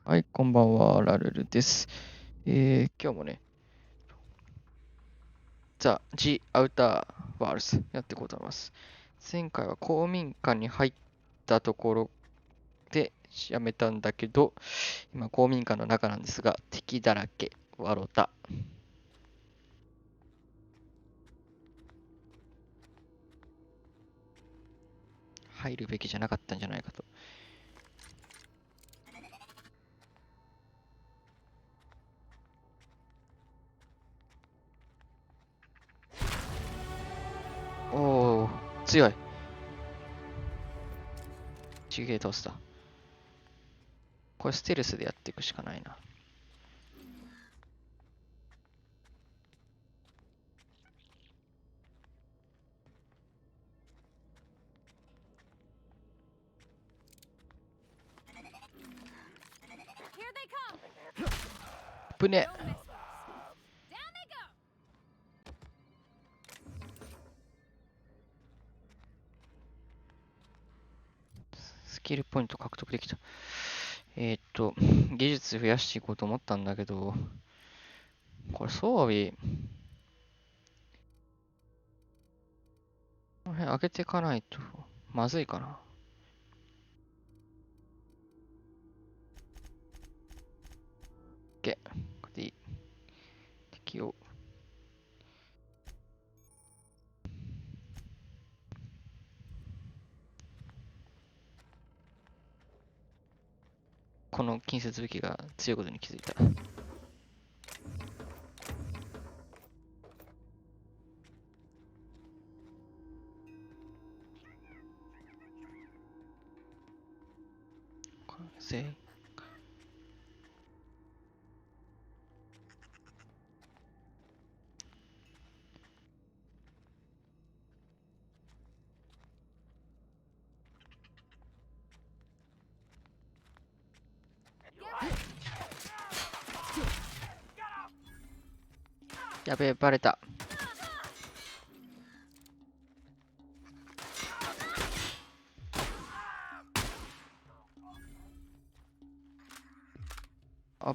はい、こんばんは、ラルルです。今日もね、The Outer Worlds やっていこうと思います。前回は公民館に入ったところでやめたんだけど、今公民館の中なんですが、敵だらけ、笑った。入るべきじゃなかったんじゃないかと。おー、強い。地形倒した。これステルスでやっていくしかないな。ぶね。スキルポイント獲得できた。技術増やしていこうと思ったんだけど、これ装備、この辺上げていかないとまずいかな。OK。これでいい。敵を。この近接武器が強いことに気づいた。全員やべえ、バレた。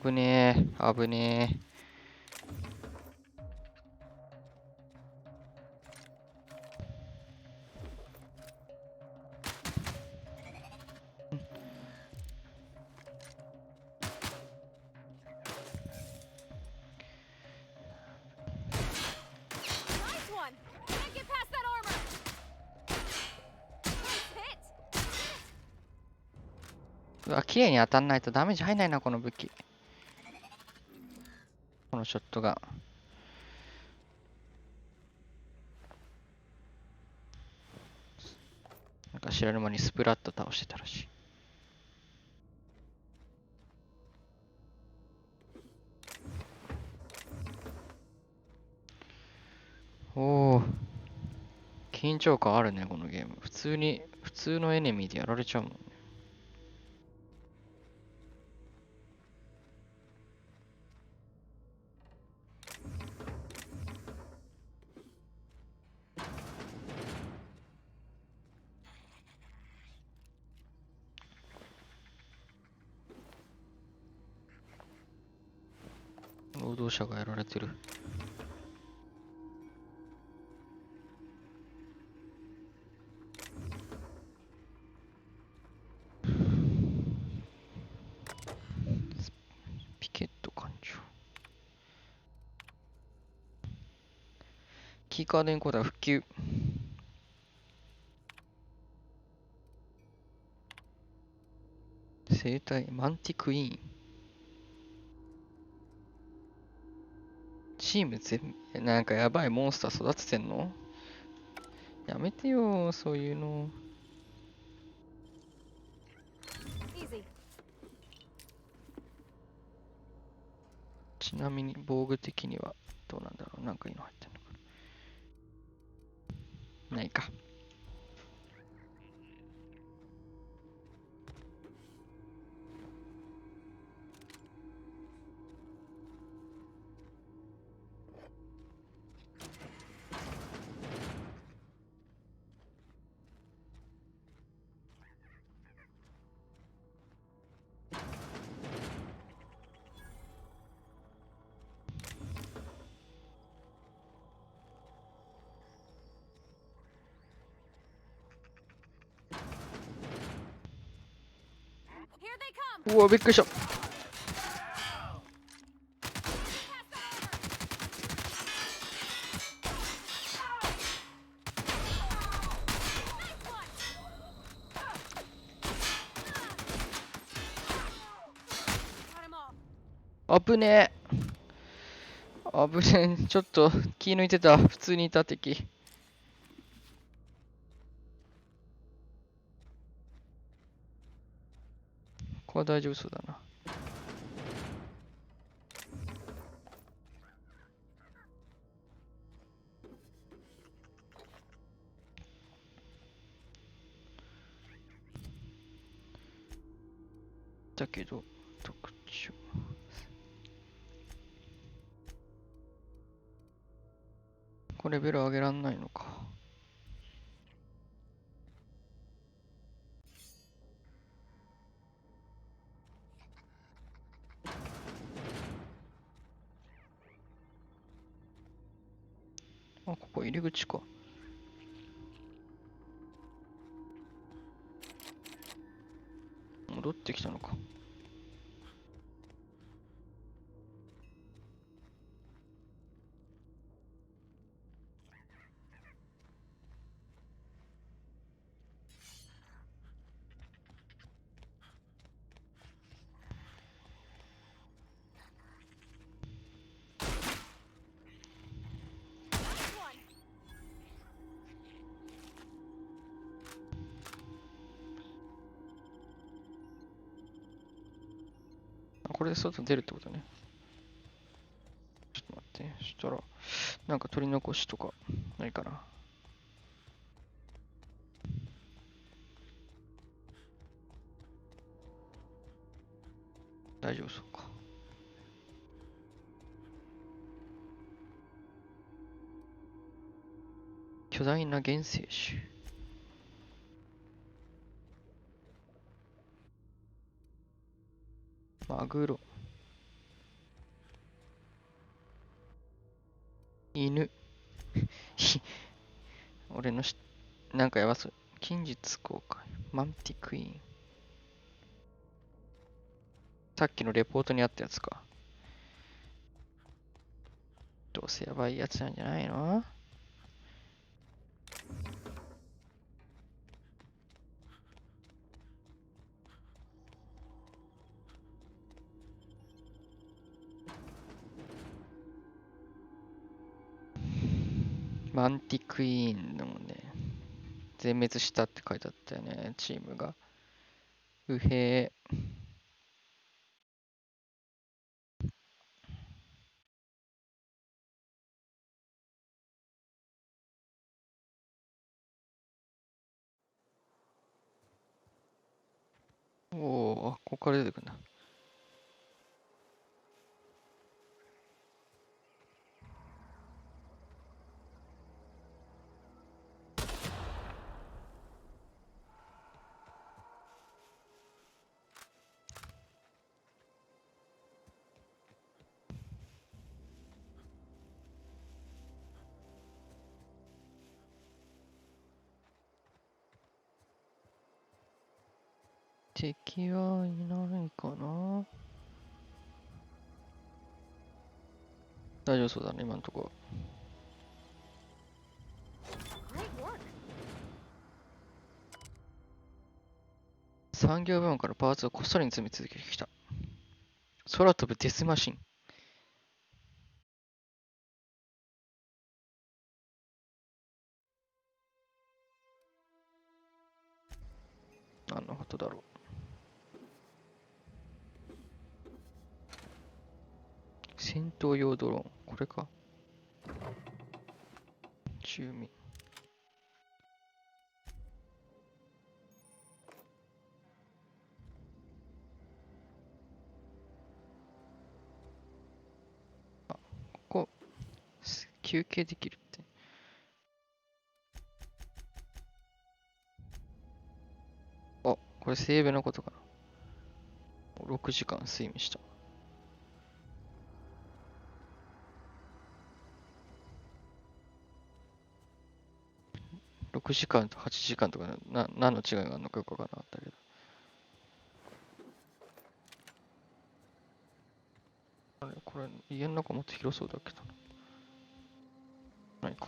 危ねえ、危ねえ。うわ、綺麗に当たんないとダメージ入んないな、この武器。このショットが。なんか知らぬ間にスプラッと倒してたらしい。おー、緊張感あるね、このゲーム。普通のエネミーでやられちゃうもんね。労働者がやられてる。ピケット艦長。キーカードエンコーダー復旧。生体、マンティクイーン。チームなんかやばいモンスター育ててんの？やめてよ、そういうの。ちなみに防具的にはどうなんだろう。なんかいいの入ってんのかな。ないか。うわ、びっくりした。危ねえ。危ねえ。ちょっと気抜いてた。普通にいた敵。これは大丈夫そうだな。だけど、特徴。これレベル上げらんないのか。あ、ここ入り口か。戻ってきたのか。あ、これで外出るってことね。ちょっと待って。そしたら、なんか取り残しとかないかな。大丈夫そうか。巨大な原生種。マグロ。犬。俺のなんかやばそう。近日公開。マンティクイーン。さっきのレポートにあったやつか。どうせやばいやつなんじゃないの？マンティクイーンのね、全滅したって書いてあったよね、チームが。うへー。おー、ここから出てくるんだ。敵はいないかな？大丈夫そうだね、今のところ。産業部門からパーツをこっそり積み続けてきた。空飛ぶデスマシン。何のことだろう。戦闘用ドローン。これか。住民。あ、ここ、休憩できるって。あ、これセーブのことかな。6時間睡眠した。6時間と8時間とか何の違いがあるのかよくわからなかったけど。あれ、これ、家の中もっと広そうだけどな。ないか。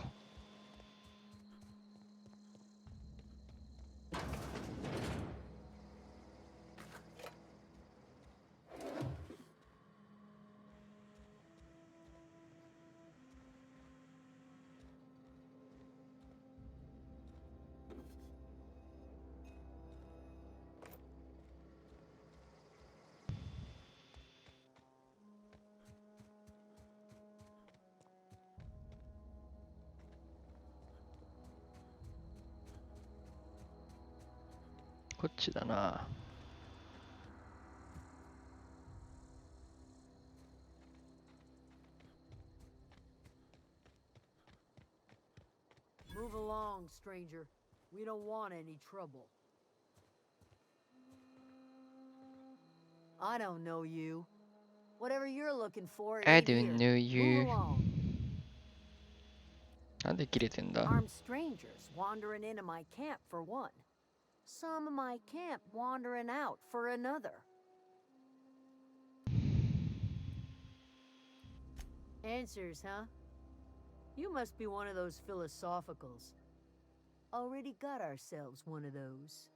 こっちだな。Move along, stranger. We don't want any trouble. I don't know you. Whatever you're looking for, it I ain't don't here. know Move you. along. なんで切れてんだ？ Armed strangers wandering into my camp for one. Some of my camp wandering out for another. Answers, huh? You must be one of those philosophicals. Already got ourselves one of those.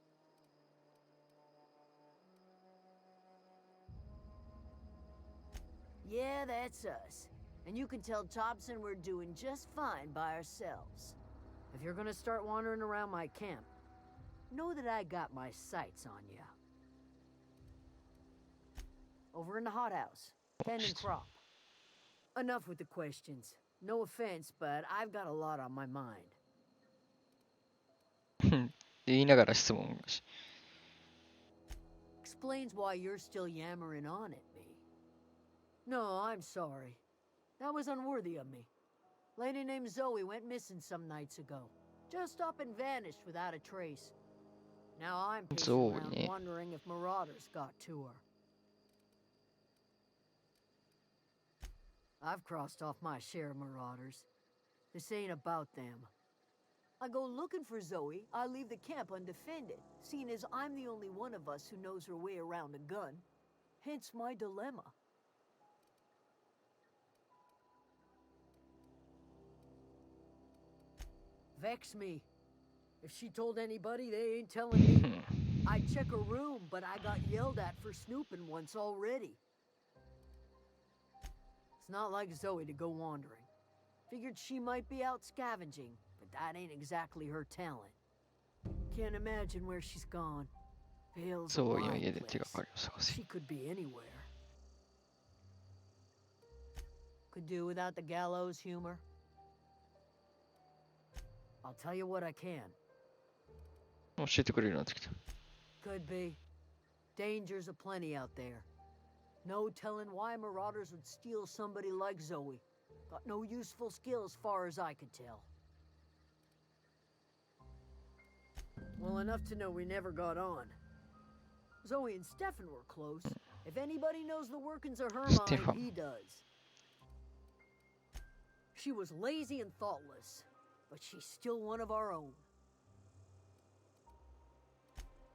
Yeah, that's us. And you can tell Thompson we're doing just fine by ourselves. If you're gonna start wandering around my camp, know that I got my sights on you. Over in the hothouse, tending crop. Enough with the questions. No offense, but I've got a lot on my mind. 言いながら質問し。Explains why you're still yammering on at me. No, I'm sorry. That was unworthy of me. Lady named Zoe went missing some nights ago. Just up and vanished without a trace. Now I'm pacing around Zoe. wondering if marauders got to her. I've crossed off my share of marauders. This ain't about them. I go looking for Zoe, I leave the camp undefended, seeing as I'm the only one of us who knows her way around a gun. Hence my dilemma. Vex me. If she told anybody, they ain't telling me. I'd check her room, but I got yelled at for snooping once already. It's not like Zoe to go wandering. Figured she might be out scavenging, but that ain't exactly her talent. Can't imagine where she's gone. Vale's a ゾーイの wide 家で手が place. かりを探せ。 She could be anywhere. Could do without the gallows humor. I'll tell you what I can. 教えてくれるようになってきた。 Could be. Dangers aplenty out there. No telling why marauders would steal somebody like Zoe. Got no useful skill as far as I could tell. Well, enough to know we never got on. Zoe and Stefan were close. If anybody knows the workings of her mind, Stefan. he does. She was lazy and thoughtless, but she's still one of our own.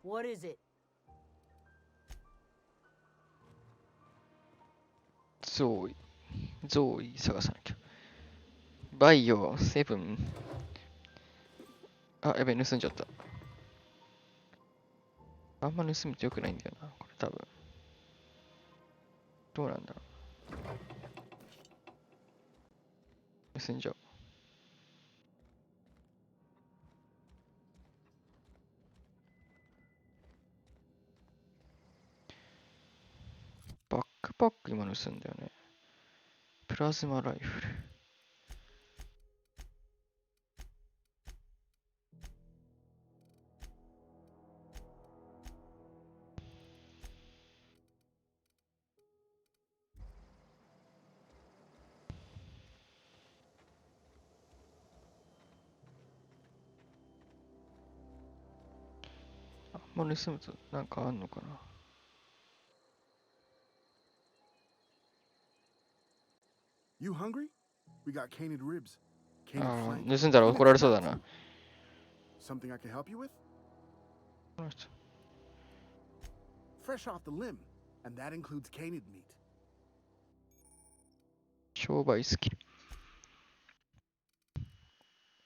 What is it? ゾーイ。ゾーイ探さなきゃ。バイオ、セブン。あ、やべえ、盗んじゃった。あんま盗むと良くないんだよな、これ多分。どうなんだろう。盗んじゃう。バックパック今盗んだよね。プラズマライフル。あんま盗むとなんかあんのかな。You hungry? We got canid ribs. あ Canid ー flank. 盗んだら怒られそうだな。 Something I can help you with? この人 Fresh off the limb, and that includes canid meat. 商売スキル。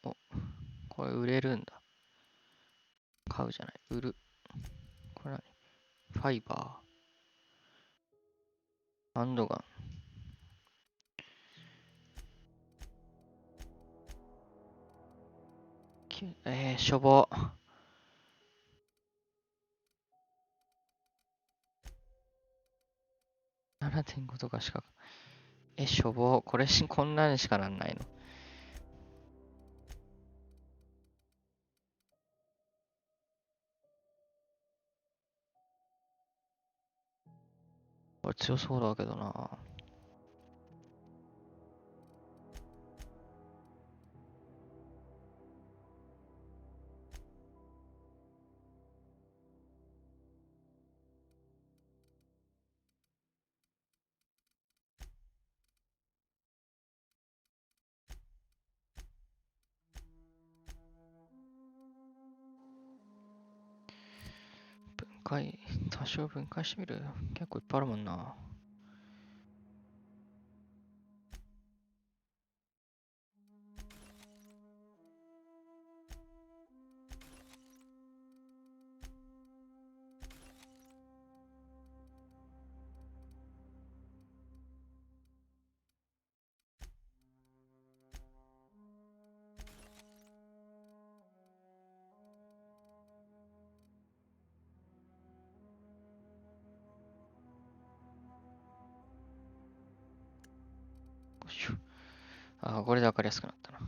お、これ売れるんだ。買うじゃない。売る。これ何？ファイバー。ハンドガン。しょぼ。7.5 とかしか。しょぼ。これこんなにしかなんないの。これ強そうだけどな。分解、多少分解してみる。結構いっぱいあるもんな。あ、これで分かりやすくなったな。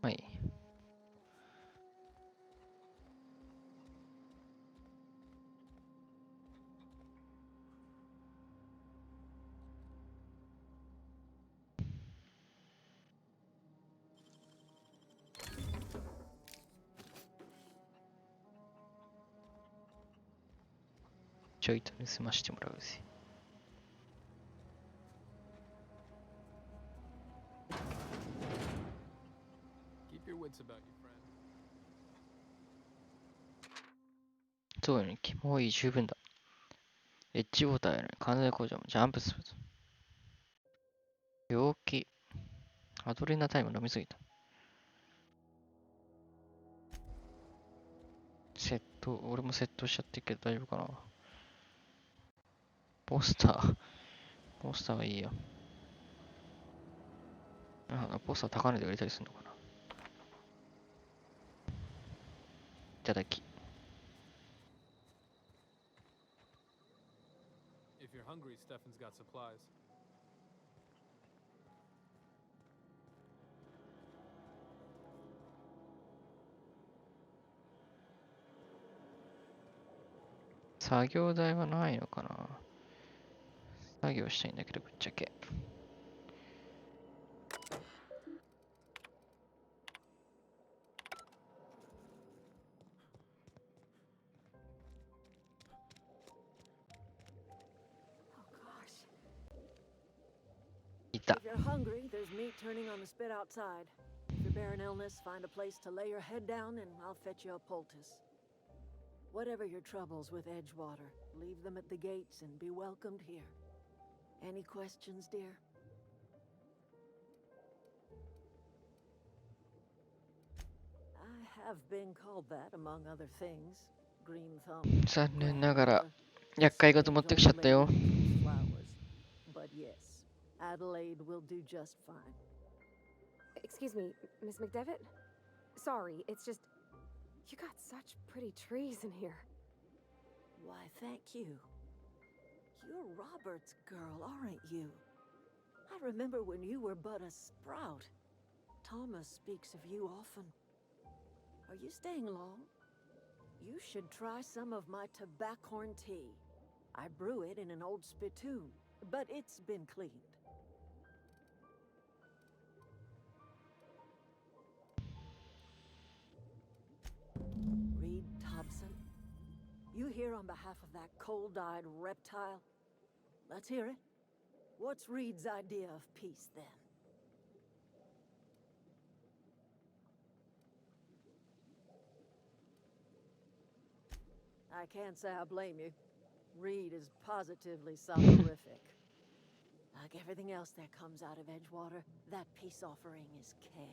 はい。ちょいと盗ましてもらうぜ。Keep your wits about you, friend. そうよね。もういい、十分だ。エッジウォーターやね。関西工場もジャンプするぞ。病気。アドレナタイム飲みすぎた。窃盗。俺も窃盗しちゃってるけど大丈夫かな。ポスター。ポスターはいいよ。ポスター高値で売れたりするのかな。いただき。If you're hungry, Stefan's got supplies. 作業台はないのかな。作業したいんだけど、ぶっちゃけ。いた。 If you're hungry, there's meat turning on the spit outside. If you're bearing illness, find a place to lay your head down and I'll fetch you a poultice. Whatever your troubles with Edgewater, leave them at the gates and be welcomed here. Any questions, dear? I have been called that, among other things. Green thumb. 残念ながら grandmother, 厄介事持ってきちゃったよ。 strange old lady who keeps flowers. But yes, Adelaide will do just fine. Excuse me, Miss McDevitt? Sorry, it's just... You got such pretty trees in here. Why, thank you. You're Robert's girl, aren't you? I remember when you were but a sprout. Thomas speaks of you often. Are you staying long? You should try some of my tobaccorn tea. I brew it in an old spittoon, but it's been cleaned. You here on behalf of that cold-eyed reptile? Let's hear it. What's Reed's idea of peace, then? I can't say I blame you. Reed is positively soporific. Like everything else that comes out of Edgewater, that peace offering is canned.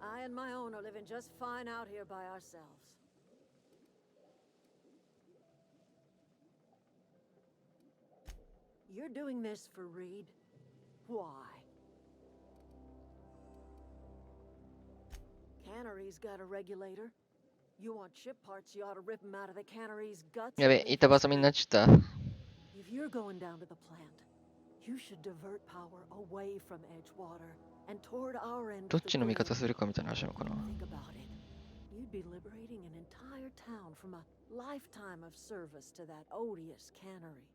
I and my own are living just fine out here by ourselves. You're doing this for Reed? Why? Cannery's got a regulator. You want ship parts, you ought to rip them out of the cannery's guts. やべ、 and 板 leave us 挟みに be. なっちゃった。 If you're going down to the plant, you should divert power away from Edgewater and toward our end ど of っ the ちの味 grid. 方するかみたいな話なのかな。 Think about it. You'd be liberating an entire town from a lifetime of service to that odious cannery.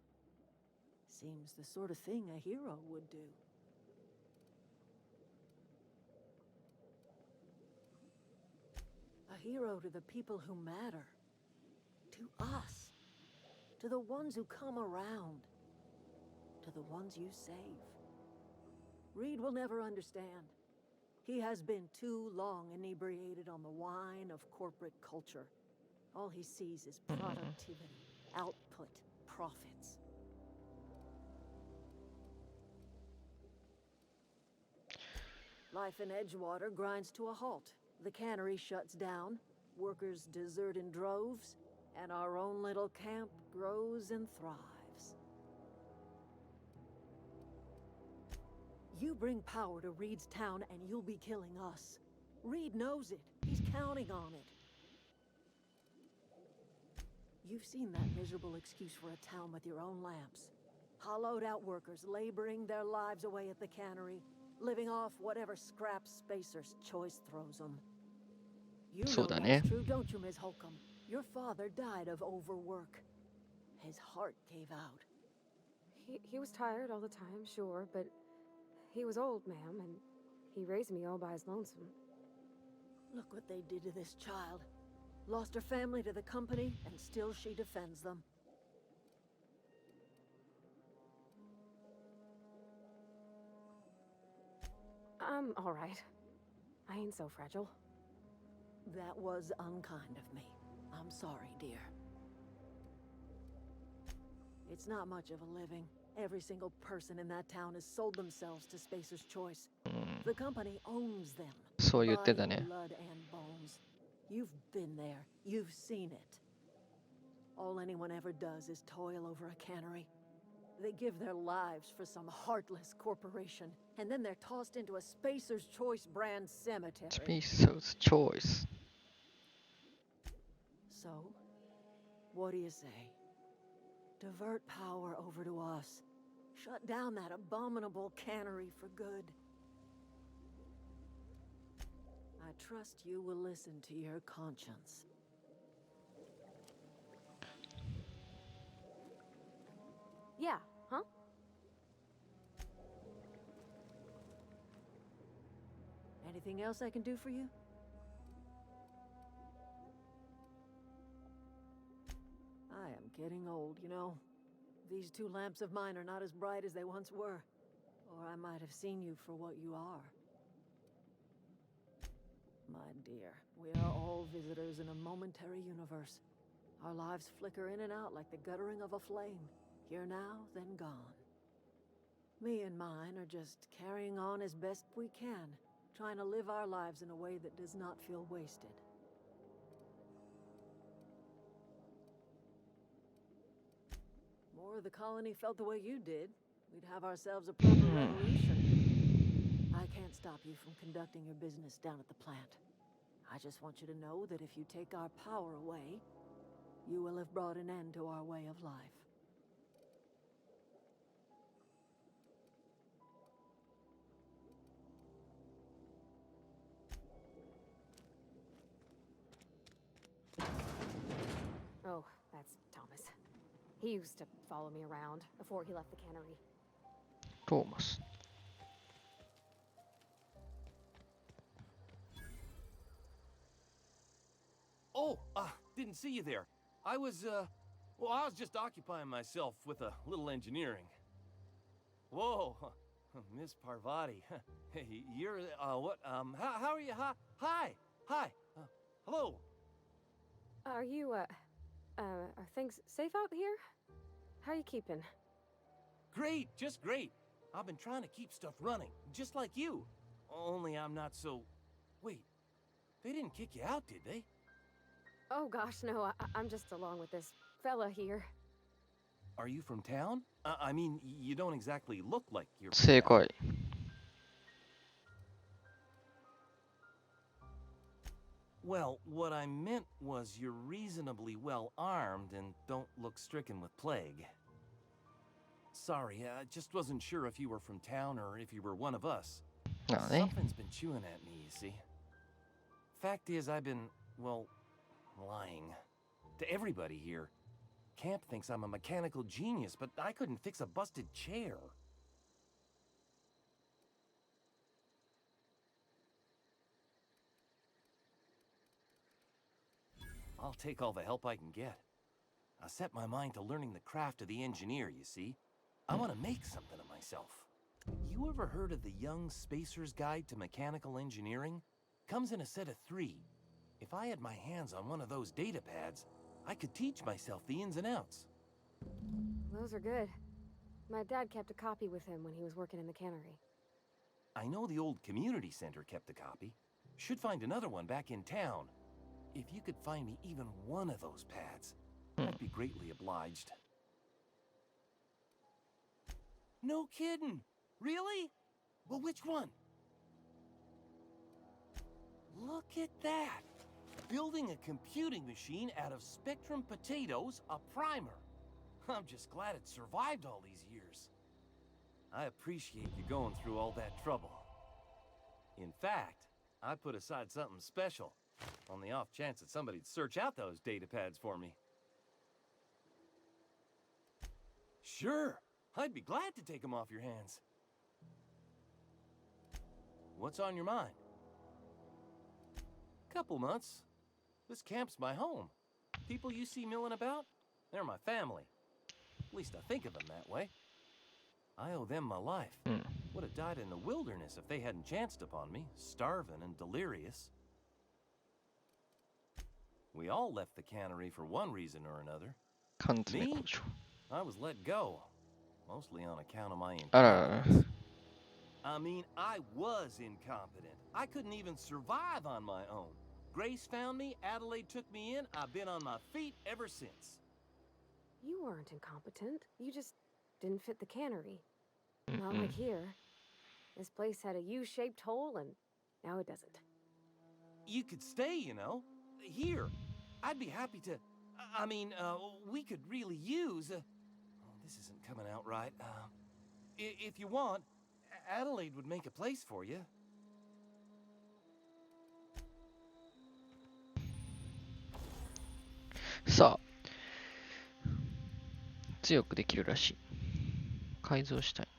Seems the sort of thing a hero would do. A hero to the people who matter. To us. To the ones who come around. To the ones you save. Reed will never understand. He has been too long inebriated on the wine of corporate culture. All he sees is productivity, output, profits. Life in Edgewater grinds to a halt. The cannery shuts down, workers desert in droves, and our own little camp grows and thrives. You bring power to Reed's town and you'll be killing us. Reed knows it. He's counting on it. You've seen that miserable excuse for a town with your own lamps. Hollowed out workers laboring their lives away at the cannery, living off whatever scrap Spacer's choice throws them. You know そうだね。 that's true, don't you, Ms. Holcomb? Your father died of overwork. His heart gave out. He was tired all the time, sure, but he was old, ma'am, and he raised me all by his lonesome. Look what they did to this child. Lost her family to the company, and still she defends them. I'm all right. I ain't so fragile. That was unkind of me. I'm sorry, dear. It's not much of a living. Every single person in that town has sold themselves to Spacer's Choice. The company owns them. そう言ってた Body, ね。 blood, and bones. You've been there. You've seen it. All anyone ever does is toil over a cannery. They give their lives for some heartless corporation, and then they're tossed into a Spacer's Choice brand cemetery. Spacer's Choice. So, what do you say? Divert power over to us. Shut down that abominable cannery for good. I trust you will listen to your conscience. Yeah, huh? Anything else I can do for you? I am getting old, you know. These two lamps of mine are not as bright as they once were. Or I might have seen you for what you are. My dear, we are all visitors in a momentary universe. Our lives flicker in and out like the guttering of a flame. Here now, then gone. Me and mine are just carrying on as best we can, trying to live our lives in a way that does not feel wasted. More of the colony felt the way you did, we'd have ourselves a proper revolution. I can't stop you from conducting your business down at the plant. I just want you to know that if you take our power away, you will have brought an end to our way of life. Oh, that's Thomas. He used to follow me around before he left the cannery. トーマス。 Oh, didn't see you there. I was just occupying myself with a little engineering. Whoa, Miss Parvati. Hey, you're, what, how are you? Hi, hello. Are you, are things safe out here? How are you keeping? Great, just great. I've been trying to keep stuff running, just like you. Only I'm not so... Wait, they didn't kick you out, did they? Oh gosh, no, I'm just along with this fella here. Are you from town? I mean, you don't exactly look like you're from 正 town. 解。Well, what I meant was you're reasonably well armed and don't look stricken with plague. Sorry, I just wasn't sure if you were from town or if you were one of us. なのね。 Something's been chewing at me, you see. Fact is, I've been, well, lying. To everybody here. Camp thinks I'm a mechanical genius, but I couldn't fix a busted chair. I'll take all the help I can get. I set my mind to learning the craft of the engineer, you see. I want to make something of myself. You ever heard of the Young Spacer's Guide to Mechanical Engineering? Comes in a set of 3. If I had my hands on one of those data pads, I could teach myself the ins and outs. Those are good. My dad kept a copy with him when he was working in the cannery. I know the old community center kept a copy. Should find another one back in town. If you could find me even one of those pads, I'd be greatly obliged. No kidding! Really? Well, which one? Look at that! Building a computing machine out of Spectrum potatoes, a primer. I'm just glad it survived all these years. I appreciate you going through all that trouble. In fact, I put aside something special, on the off chance that somebody'd search out those data pads for me. Sure, I'd be glad to take them off your hands. What's on your mind? Couple months. This camp's my home. People you see milling about, they're my family. At least I think of them that way. I owe them my life. Would have died in the wilderness if they hadn't chanced upon me, starving and delirious. We all left the cannery for one reason or another. 缶詰 Me? 工場。 I was let go, mostly on account of my あららら。 incompetence. I mean, I was incompetent. I couldn't even survive on my own. Grace found me, Adelaide took me in, I've been on my feet ever since. You weren't incompetent. You just didn't fit the cannery. Not like here. This place had a U-shaped hole, and now it doesn't. You could stay, you know. Here. I'd be happy to... I mean, we could really use... oh, this isn't coming out right. If you want, Adelaide would make a place for you. さあ。強くできるらしい。改造したいね。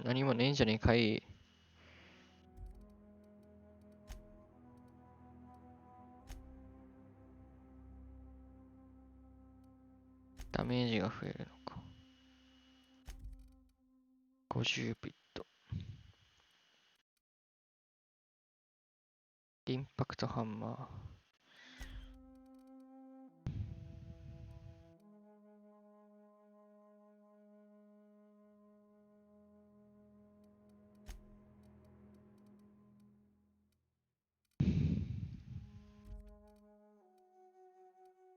何もねえんじゃねえかい。ダメージが増えるのか。50ビット。インパクトハンマー。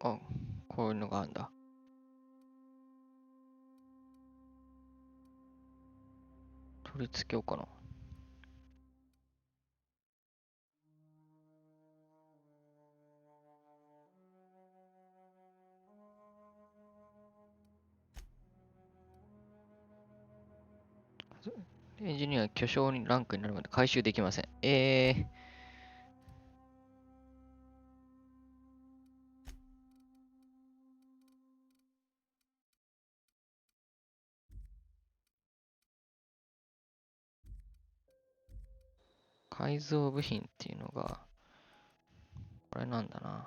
あ、こういうのがあるんだ。取り付けようかな。エンジニア巨匠にランクになるまで回収できません。改造部品っていうのが、これなんだな。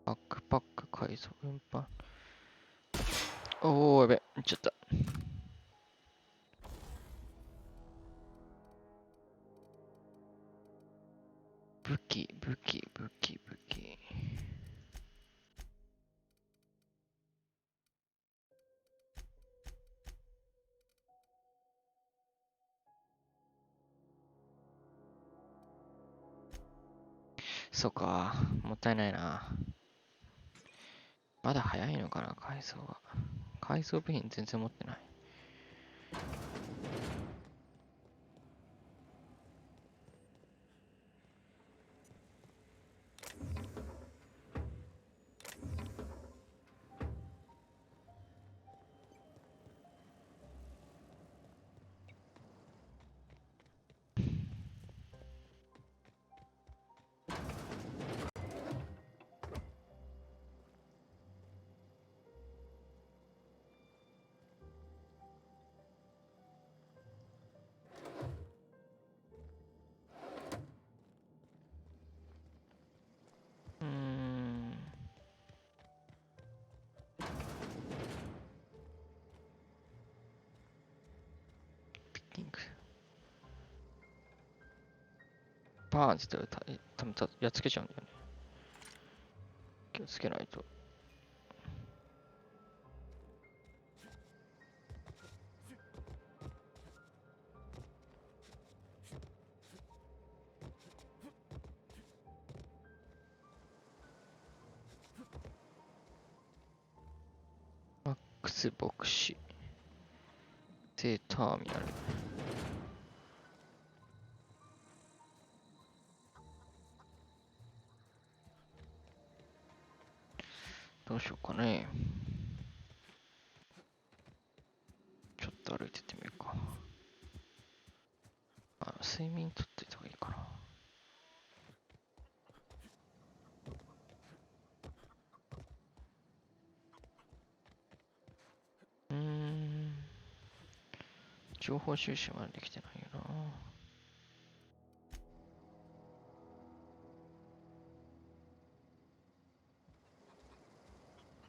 バックパック改造運搬。おー、やべ、行っちゃった。武器。そうか、もったいないな。まだ早いのかな、改造は。改造部品全然持ってない。ピッキング。バーンって言ったら多分やっつけちゃうんだよね。気をつけないと。マックス牧師。で、ターミナル。どうしようかね。ちょっと歩いてってみるか。睡眠とっておいた方がいいかな。情報収集までできてないよな。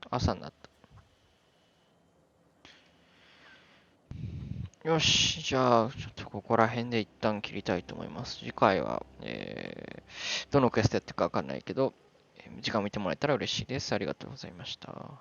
朝になった。よし、じゃあ、ちょっとここら辺で一旦切りたいと思います。次回は、どのクエストやってるかわかんないけど、時間を見てもらえたら嬉しいです。ありがとうございました。